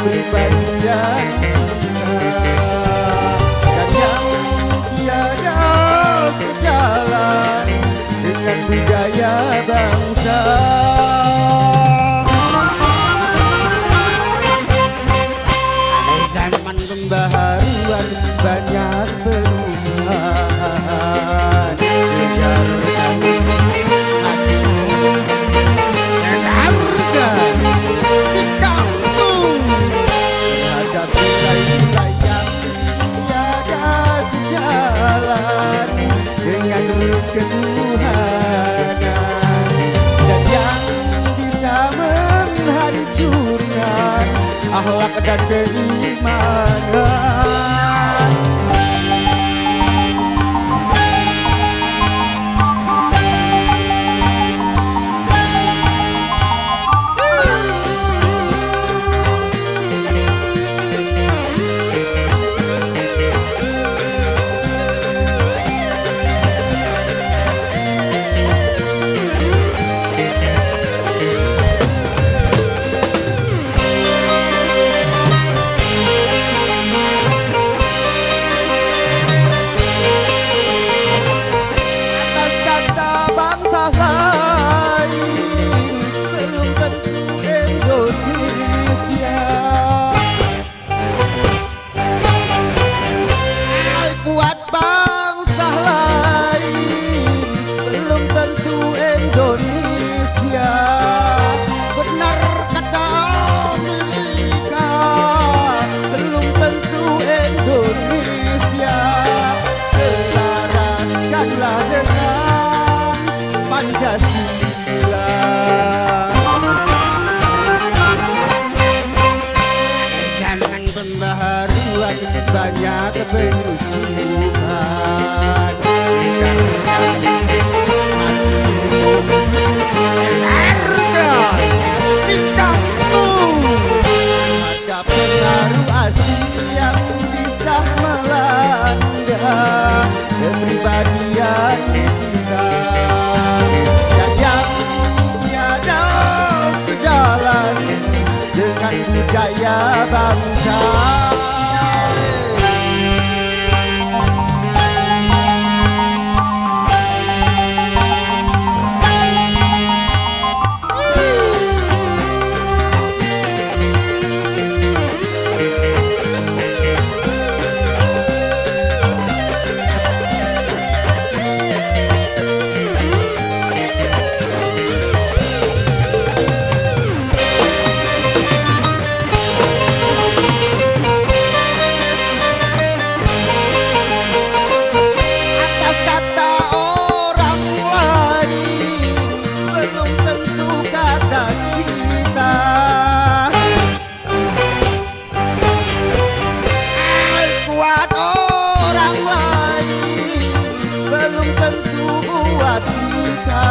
kepribadian kita, dan yang tiada sejalan dengan budaya bangsa. Zaman pembaharuan banyak perubahan, kejarkan hatimu dan harga sikapmu terhadap nilai-nilai yang tiada sejalan dengan ketuhanan, dan yang bisa menghancurkan akhlak dan keimanan. Pancasila. Zaman pembaharuan banyak penyusupan, harga sikapmu ada pengaruh asing yang bisa melanda kepribadian kita, dan yang tiada sejalan dengan budaya bangsa. Orang lain belum tentu buat kita.